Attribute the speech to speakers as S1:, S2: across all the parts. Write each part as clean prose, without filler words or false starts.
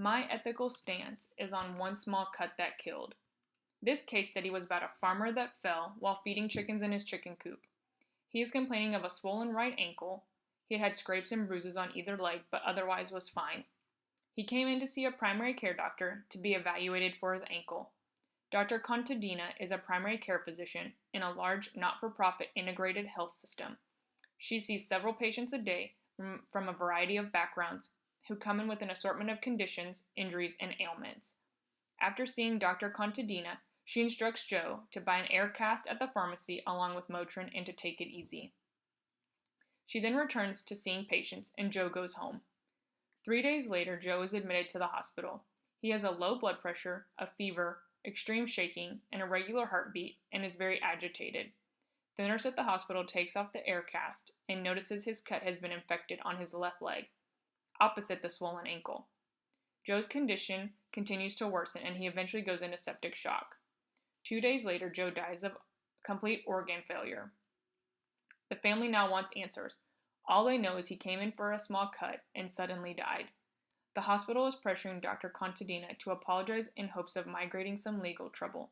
S1: My ethical stance is on one small cut that killed. This case study was about a farmer that fell while feeding chickens in his chicken coop. He is complaining of a swollen right ankle. He had scrapes and bruises on either leg, but otherwise was fine. He came in to see a primary care doctor to be evaluated for his ankle. Dr. Contadina is a primary care physician in a large, not-for-profit integrated health system. She sees several patients a day from a variety of backgrounds who come in with an assortment of conditions, injuries, and ailments. After seeing Dr. Contadina, she instructs Joe to buy an air cast at the pharmacy along with Motrin and to take it easy. She then returns to seeing patients and Joe goes home. 3 days later, Joe is admitted to the hospital. He has a low blood pressure, a fever, extreme shaking, an irregular heartbeat, and is very agitated. The nurse at the hospital takes off the air cast and notices his cut has been infected on his left leg, opposite the swollen ankle. Joe's condition continues to worsen and he eventually goes into septic shock. 2 days later, Joe dies of complete organ failure. The family now wants answers. All they know is he came in for a small cut and suddenly died. The hospital is pressuring Dr. Contadina to apologize in hopes of migrating some legal trouble.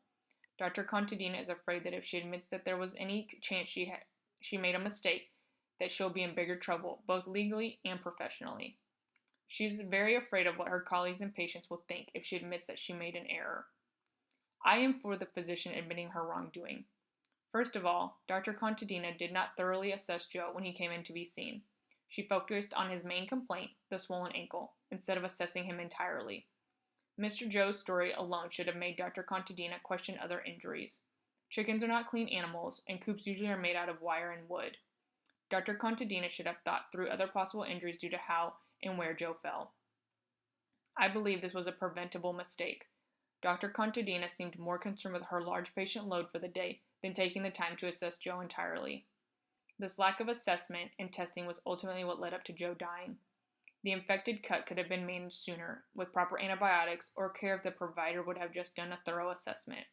S1: Dr. Contadina is afraid that if she admits that there was any chance she made a mistake, that she'll be in bigger trouble, both legally and professionally. She's very afraid of what her colleagues and patients will think if she admits that she made an error. I am for the physician admitting her wrongdoing. First of all, Dr. Contadina did not thoroughly assess Joe when he came in to be seen. She focused on his main complaint, the swollen ankle, instead of assessing him entirely. Mr. Joe's story alone should have made Dr. Contadina question other injuries. Chickens are not clean animals, and coops usually are made out of wire and wood. Dr. Contadina should have thought through other possible injuries due to how and where Joe fell. I believe this was a preventable mistake. Dr. Contadina seemed more concerned with her large patient load for the day than taking the time to assess Joe entirely. This lack of assessment and testing was ultimately what led up to Joe dying. The infected cut could have been managed sooner, with proper antibiotics or care if the provider would have just done a thorough assessment.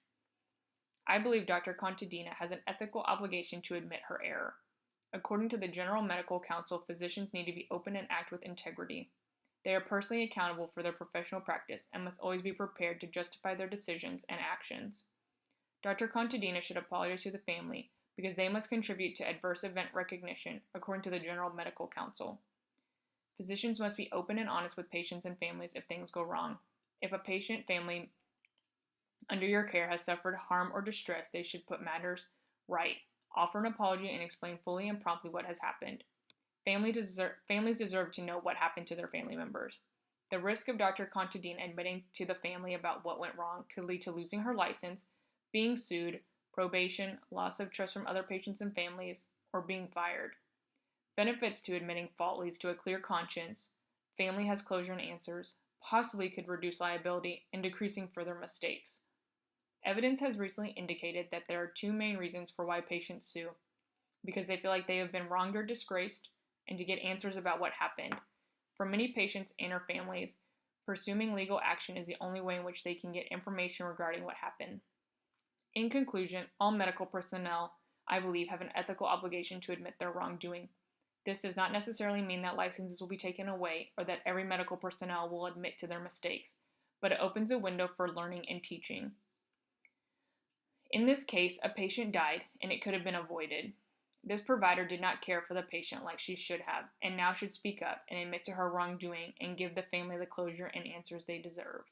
S1: I believe Dr. Contadina has an ethical obligation to admit her error. According to the General Medical Council, physicians need to be open and act with integrity. They are personally accountable for their professional practice and must always be prepared to justify their decisions and actions. Dr. Contadina should apologize to the family because they must contribute to adverse event recognition, according to the General Medical Council. Physicians must be open and honest with patients and families if things go wrong. If a patient family under your care has suffered harm or distress, they should put matters right, offer an apology, and explain fully and promptly what has happened. Families deserve to know what happened to their family members. The risk of Dr. Contadina admitting to the family about what went wrong could lead to losing her license, being sued, probation, loss of trust from other patients and families, or being fired. Benefits to admitting fault leads to a clear conscience, family has closure and answers, possibly could reduce liability, and decreasing further mistakes. Evidence has recently indicated that there are two main reasons for why patients sue: because they feel like they have been wronged or disgraced, and to get answers about what happened. For many patients and their families, pursuing legal action is the only way in which they can get information regarding what happened. In conclusion, all medical personnel, I believe, have an ethical obligation to admit their wrongdoing. This does not necessarily mean that licenses will be taken away or that every medical personnel will admit to their mistakes, but it opens a window for learning and teaching. In this case, a patient died, and it could have been avoided. This provider did not care for the patient like she should have, and now should speak up and admit to her wrongdoing and give the family the closure and answers they deserve.